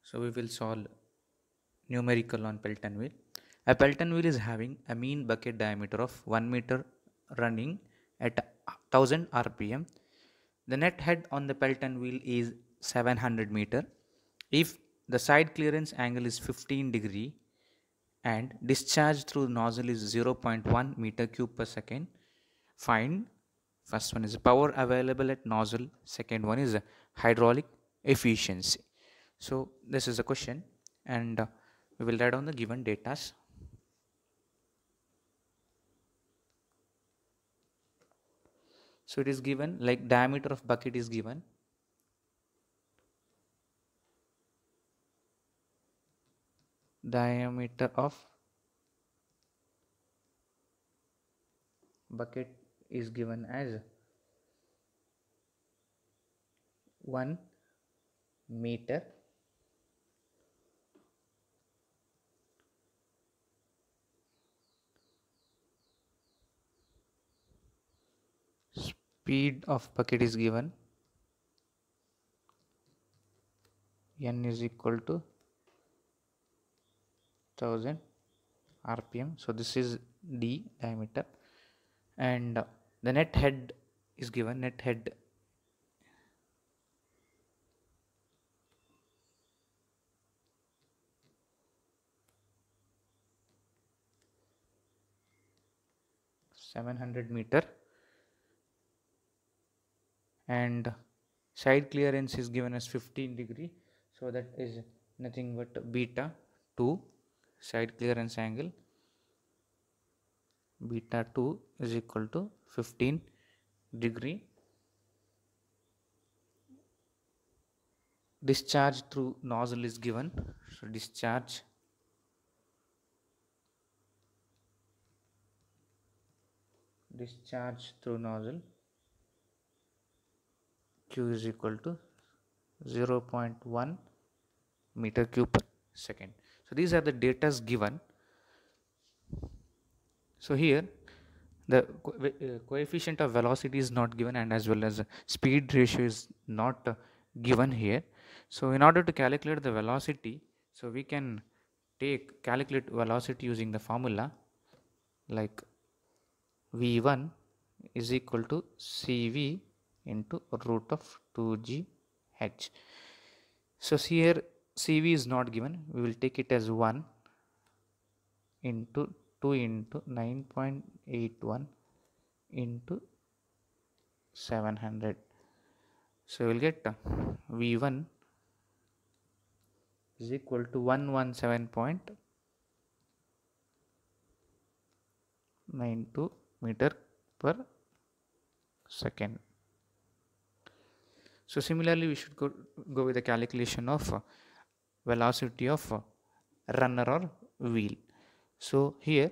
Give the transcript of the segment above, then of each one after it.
So we will solve numerical on Pelton wheel. A Pelton wheel is having a mean bucket diameter of 1 meter running at 1000 rpm. The net head on the Pelton wheel is 700 meter. If the side clearance angle is 15 degree and discharge through nozzle is 0.1 meter cube per second, find first one is power available at nozzle, second one is hydraulic efficiency. So this is a question, and we will write down the given datas. So it is given like diameter of bucket is given, diameter of bucket is given as 1 meter. Speed of bucket is given, n is equal to 1000 rpm. So this is d diameter, and the net head is given, net head 700 meter, and side clearance is given as 15 degree, so that is nothing but beta 2 side clearance angle, beta 2 is equal to 15 degree. Discharge through nozzle is given, so discharge through nozzle q is equal to 0.1 meter cube per second. So these are the datas given. So here the coefficient of velocity is not given, and as well as speed ratio is not given here. So in order to calculate the velocity, so we can calculate velocity using the formula like v1 is equal to cv into root of 2gh. So here cv is not given, we will take it as 1 into 2 into 9.81 into 700. So we will get v1 is equal to 117.92 meter per second. So similarly, we should go with the calculation of velocity of runner or wheel. So here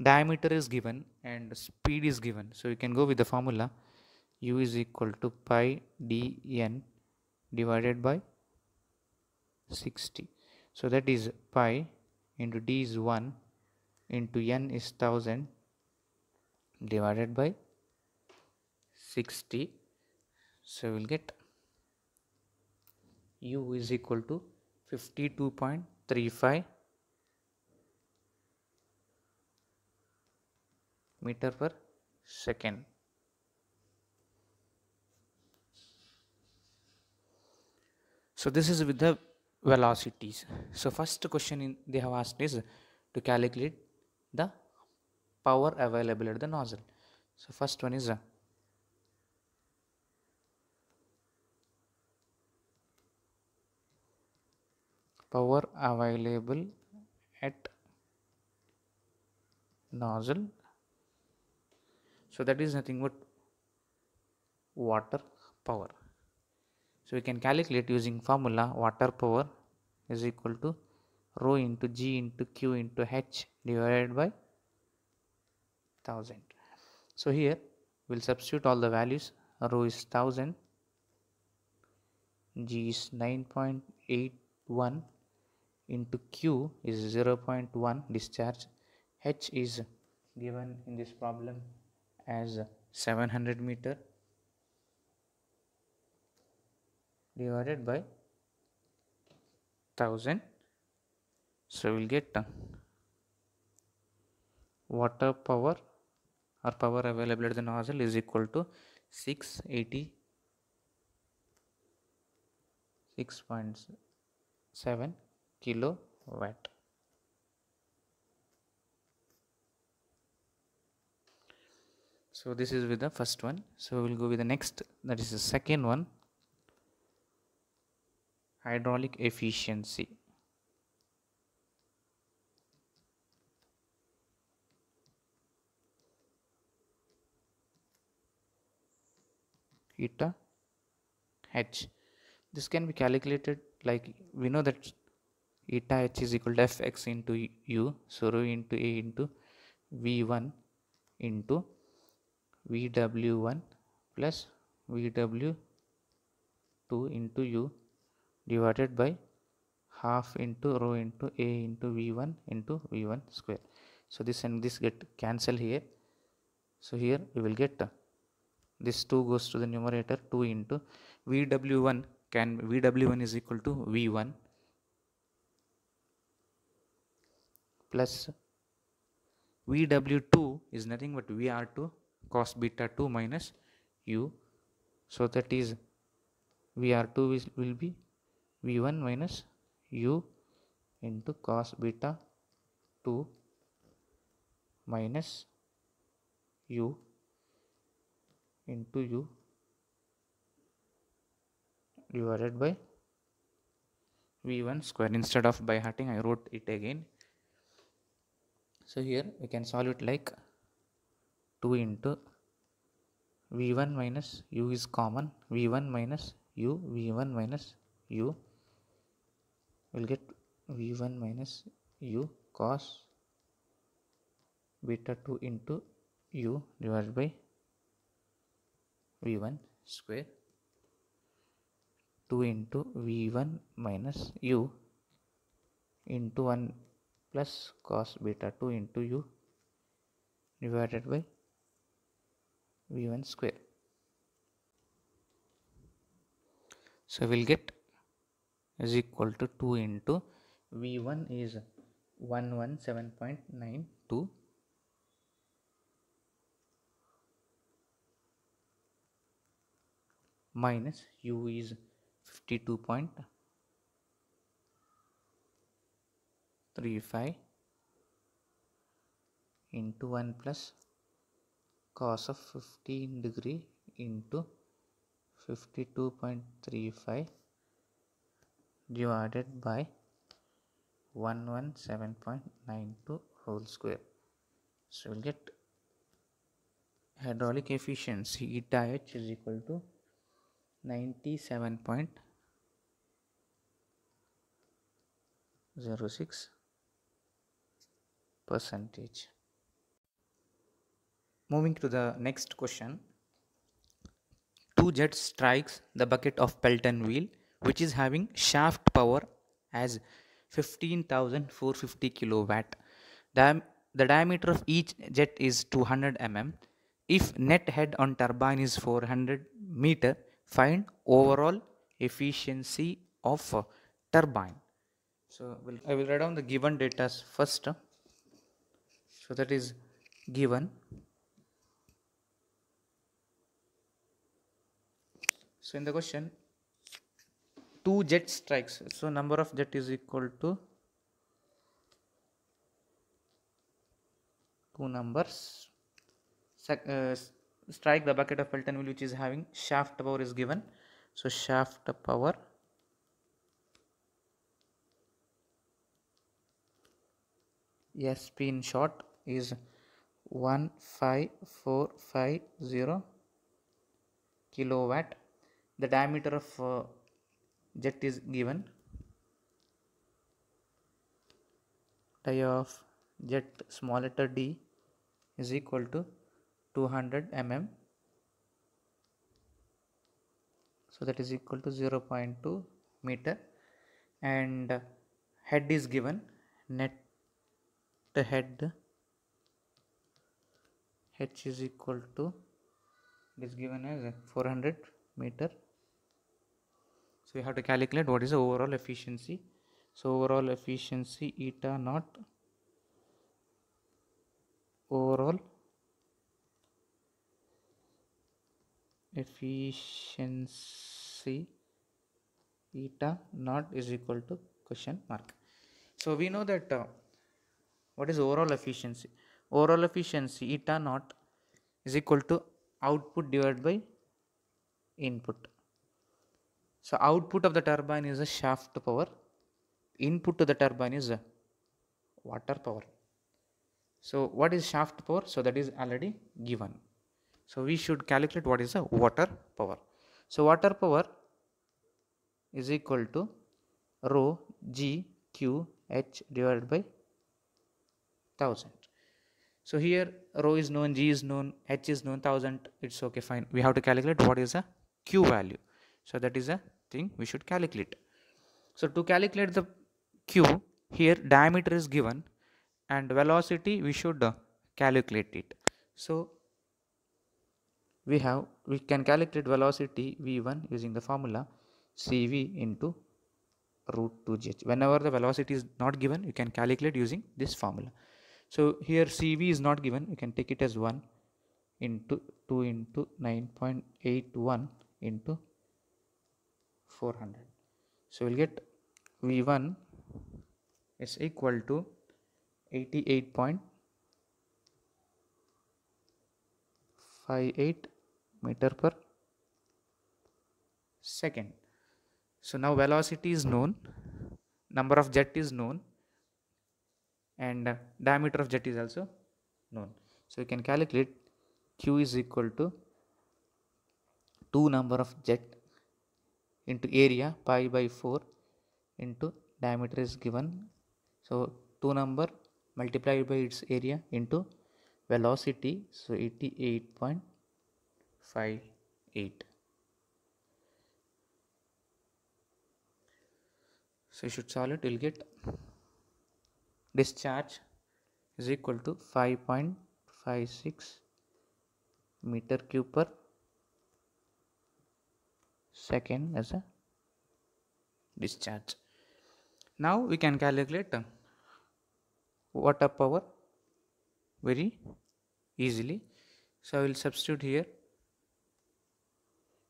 diameter is given and speed is given. So you can go with the formula u is equal to pi dn divided by 60. So that is pi into d is 1 into n is 1000 divided by 60. So we'll get u is equal to 52.35 meter per second. So this is with the velocities. So first question they have asked is to calculate the power available at the nozzle. So first one is power available at nozzle. So that is nothing but water power. So we can calculate using formula water power is equal to rho into g into q into h divided by 1000. So here we will substitute all the values. Rho is 1000, g is 9.81 into q is 0.1 discharge, h is given in this problem as 700 meter divided by 1000. So we'll get water power or power available at the nozzle is equal to 686.7 kilowatt. So this is with the first one. So we'll go with the next, that is the second one, hydraulic efficiency. Eta H. This can be calculated like we know that eta H is equal to Fx into U. So rho into A into V1 into VW1 plus VW2 into U divided by half into rho into A into V1 into V1 square. So this and this get cancelled here. So here we will get this 2 goes to the numerator, 2 into VW1 VW1 is equal to V1 plus VW2 is nothing but VR2 cos beta 2 minus U. So that is VR2 will be V1 minus U into cos beta 2 minus U into U divided by V1 square. Instead of by hearting, I wrote it again. So here we can solve it like 2 into V1 minus U is common, V1 minus U, V1 minus U will get V1 minus U cos beta 2 into U divided by V1 square, 2 into V1 minus U into 1 plus cos beta 2 into U divided by V1 square. So we'll get is equal to 2 into V1 is 117.92 minus U is 52.35 into 1 plus cos of 15 degree into 52.35 divided by 117.92 whole square. So we'll get hydraulic efficiency eta H is equal to 97.06%. Moving to the next question. Two jets strikes the bucket of Pelton wheel which is having shaft power as 15,450 kilowatt. The diameter of each jet is 200 mm. If net head on turbine is 400 meter, find overall efficiency of turbine. So I will write down the given data first. So that is given. So in the question, two jet strikes. So number of jet is equal to two numbers. Strike the bucket of Pelton wheel which is having shaft power is given. So shaft power SP in short is 15450 kilowatt. The diameter of jet is given. Dia of jet small letter d is equal to 200 mm. So that is equal to 0.2 meter, and head is given. Net head H is equal to, it is given as 400 meter. So we have to calculate what is the overall efficiency. So overall efficiency eta naught, overall efficiency eta naught is equal to question mark. So we know that what is overall efficiency? Overall efficiency eta naught is equal to output divided by input. So output of the turbine is a shaft power, input to the turbine is a water power. So what is shaft power? So that is already given. So we should calculate what is the water power. So water power is equal to rho g q h divided by 1000. So here rho is known, g is known, h is known, 1000, it's okay, fine. We have to calculate what is the q value. So that is a thing we should calculate. So to calculate the q, here diameter is given and velocity we should calculate it. So we can calculate velocity v1 using the formula cv into root 2gh. Whenever the velocity is not given, you can calculate using this formula. So here cv is not given, you can take it as 1 into 2 into 9.81 into 400. So we'll get v1 is equal to 88.58 meter per second. So now velocity is known, number of jet is known, and diameter of jet is also known. So you can calculate q is equal to 2 number of jet into area pi by 4 into diameter is given. So 2 number multiplied by its area into velocity, so 88.58. So you should solve it, you will get discharge is equal to 5.56 meter cube per second as a discharge. Now we can calculate water power very easily. So I will substitute here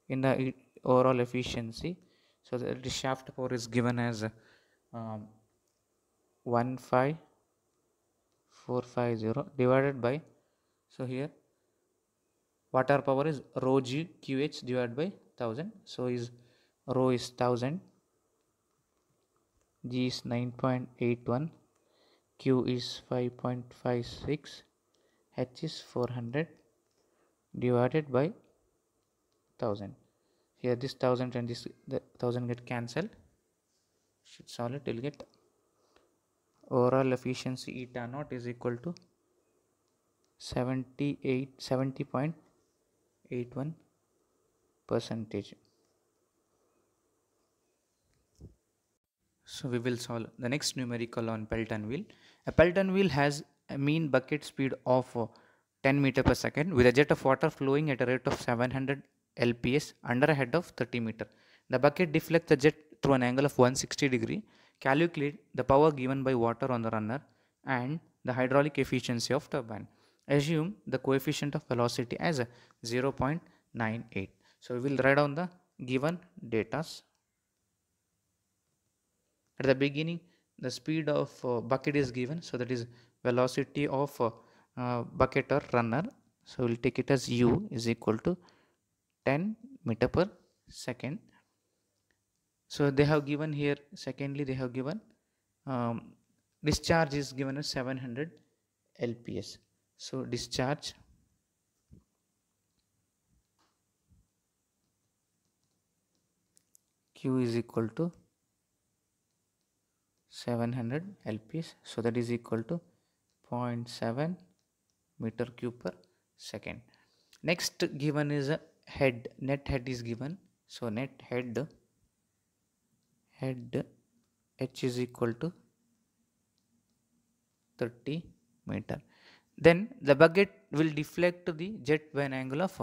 in the overall efficiency. So the shaft power is given as 15450 divided by, so here water power is rho g qh divided by 1000. So is rho is 1000, g is 9.81, q is 5.56, h is 400 divided by 1000. Here this 1000 and this 1000 get cancelled. Should solve it, will get overall efficiency eta naught is equal to 70.81 percentage. So we will solve the next numerical on Pelton wheel. A Pelton wheel has a mean bucket speed of 10 meter per second with a jet of water flowing at a rate of 700 lps under a head of 30 meter. The bucket deflects the jet through an angle of 160 degree. Calculate the power given by water on the runner and the hydraulic efficiency of turbine. Assume the coefficient of velocity as 0.98. So we will write down the given data. At the beginning, the speed of bucket is given, so that is velocity of bucket or runner. So we'll take it as u is equal to 10 meter per second. So they have given here, secondly they have given discharge is given as 700 lps. So discharge q is equal to 700 lps, so that is equal to 0.7 meter cube per second. Next given is a head, net head is given. So net head h is equal to 30 meter. Then the bucket will deflect the jet by an angle of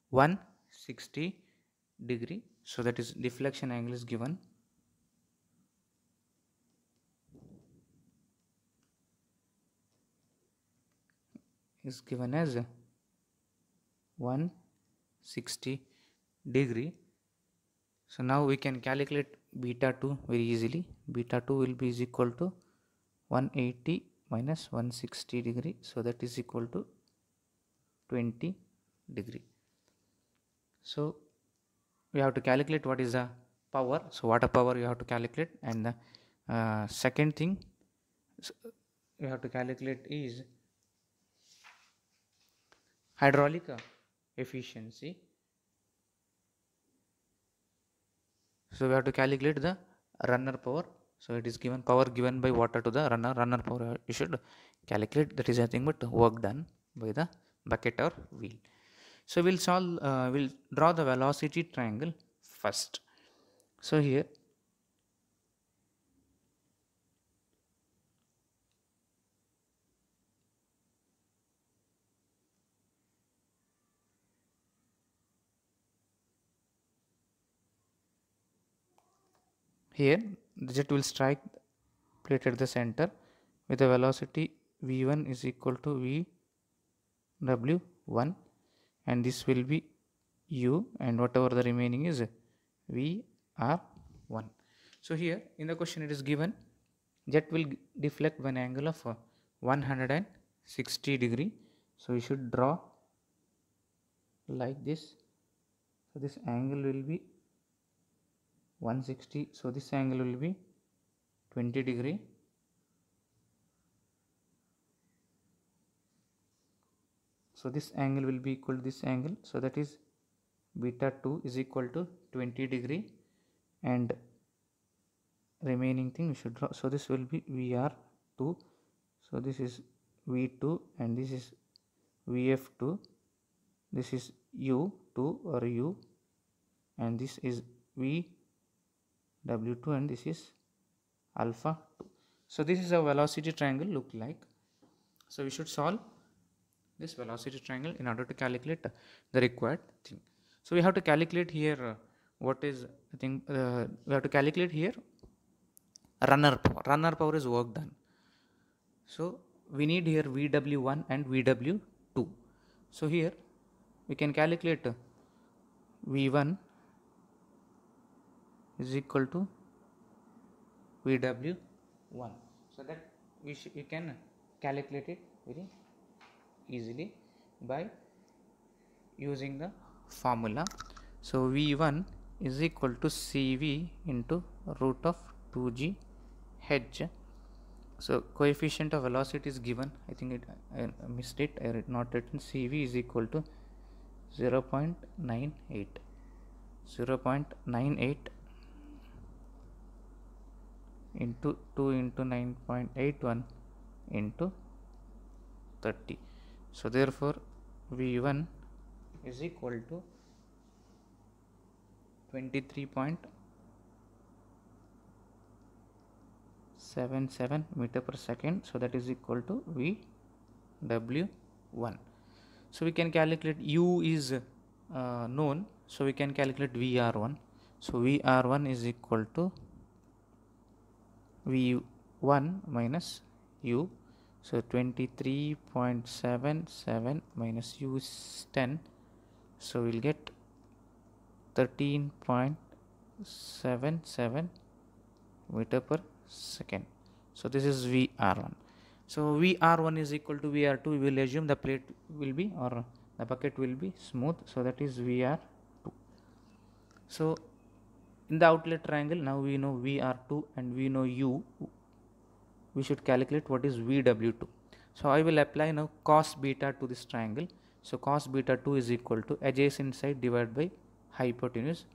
160 degree. So that is deflection angle is given is given as 160 degree. So now we can calculate beta 2 very easily. Beta 2 will be is equal to 180 minus 160 degree, so that is equal to 20 degree. So we have to calculate what is the power. So water power you have to calculate, and the second thing you have to calculate is hydraulic efficiency. So we have to calculate the runner power. So it is given power given by water to the runner power you should calculate. That is nothing but work done by the bucket or wheel. So we'll draw the velocity triangle first. So here the jet will strike plate at the center with a velocity v1 is equal to vw1, and this will be u, and whatever the remaining is vr1. So here in the question it is given jet will deflect one angle of 160 degree. So we should draw like this. So this angle will be 160, so this angle will be 20 degree. So this angle will be equal to this angle, so that is beta 2 is equal to 20 degree, and remaining thing we should draw. So this will be vr2, so this is v2, and this is vf2, this is u2 or u, and this is vw2, and this is alpha 2. So this is a velocity triangle look like. So we should solve this velocity triangle in order to calculate the required thing. So we have to calculate here what is the thing. We have to calculate here runner power. Runner power is work done. So we need here vw1 and vw2. So here we can calculate v1 is equal to vw1, so that we can calculate it very easily by using the formula. So v1 is equal to cv into root of 2g h. So coefficient of velocity is given. I think I missed it. I not written. cv is equal to 0.98 into 2 into 9.81 into 30. So therefore v1 is equal to 23.77 meter per second. So that is equal to vw1. So we can calculate u is known, so we can calculate vr1. So vr1 is equal to v1 minus u. So 23.77 minus u is 10. So we'll get 13.77 meter per second. So this is vr1. So vr1 is equal to vr2. We will assume the plate will be, or the bucket will be smooth. So that is vr2. So in the outlet triangle, now we know vr2 and we know u. We should calculate what is vw2. So I will apply now cos beta to this triangle. So cos beta 2 is equal to adjacent side divided by hypotenuse.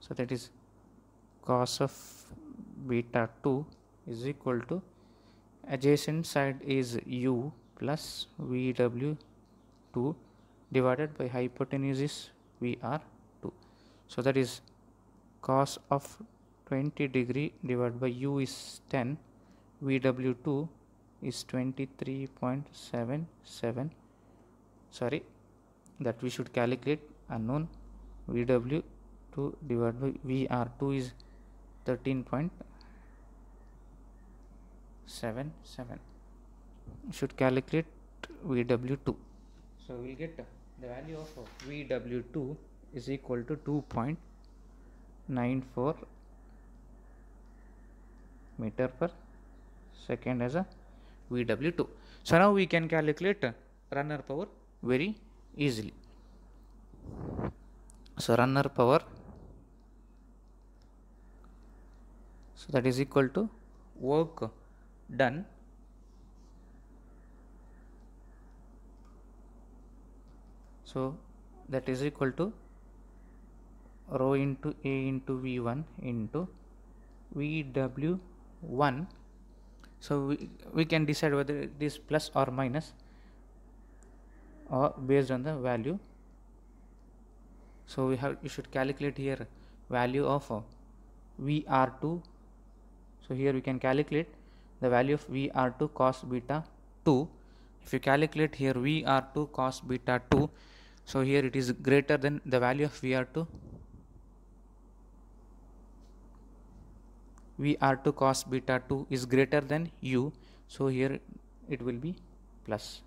So that is cos of beta 2 is equal to adjacent side is u plus vw2 divided by hypotenuse is vr2. So that is cos of 20 degree divided by u is 10, vw2 is 23.77. sorry, that we should calculate unknown. vw2 divided by vr2 is 13.77. should calculate VW2. So we'll get the value of VW2 is equal to 2.94 meter per second as a VW2. So now we can calculate runner power very easily. So runner power, so that is equal to work done so that is equal to rho into A into V1 into VW1. So we can decide whether it is plus or minus or based on the value. So you should calculate here value of VR2. So here we can calculate the value of VR2 cos beta 2. If you calculate here VR2 cos beta 2, so here it is greater than the value of VR2 cos beta 2 is greater than U, so here it will be plus.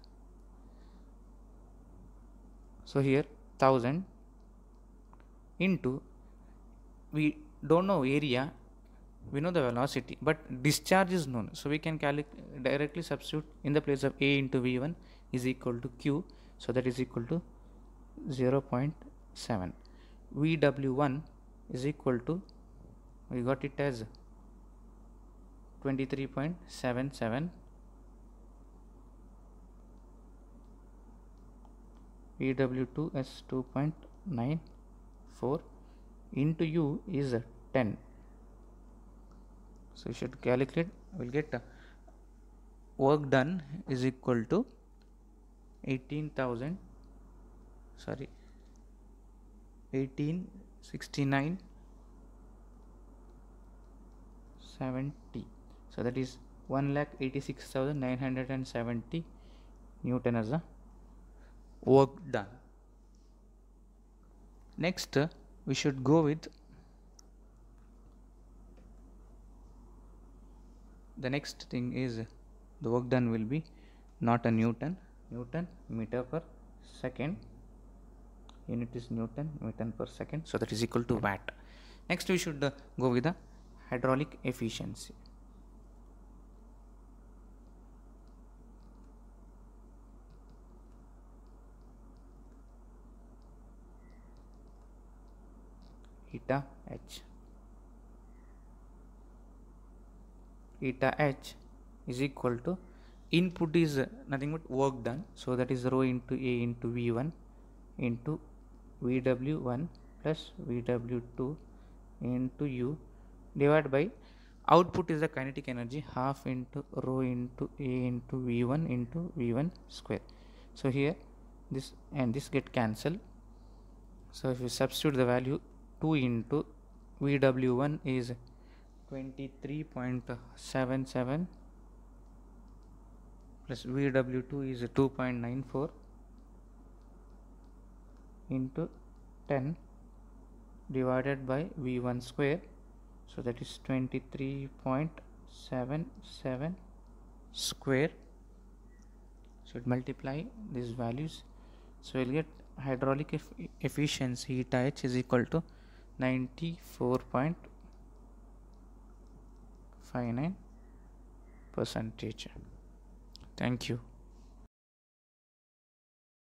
So here 1000 into, we don't know area, we know the velocity, but discharge is known, so we can directly substitute in the place of A into V1 is equal to Q, so that is equal to 0.7. VW1 is equal to, we got it as 23.77, VW2 as 2.94 into U is 10. So you should calculate, we'll get work done is equal to 1869.70. So that is 1,86,970 Newton as a work done. Next we should go with the next thing is the work done will be not a Newton meter per second, unit is Newton per second, so that is equal to watt. Next we should go with the hydraulic efficiency. Eta H is equal to, input is nothing but work done, so that is rho into A into V1 into VW1 plus VW2 into U divided by output is the kinetic energy, half into rho into A into V1 into V1 square. So here this and this get cancelled, so if you substitute the value, 2 into VW1 is 23.77 plus VW2 is 2.94 into 10 divided by V1 square, so that is 23.77 square. Should multiply these values, so we'll get hydraulic efficiency eta H is equal to 94.59%. Thank you.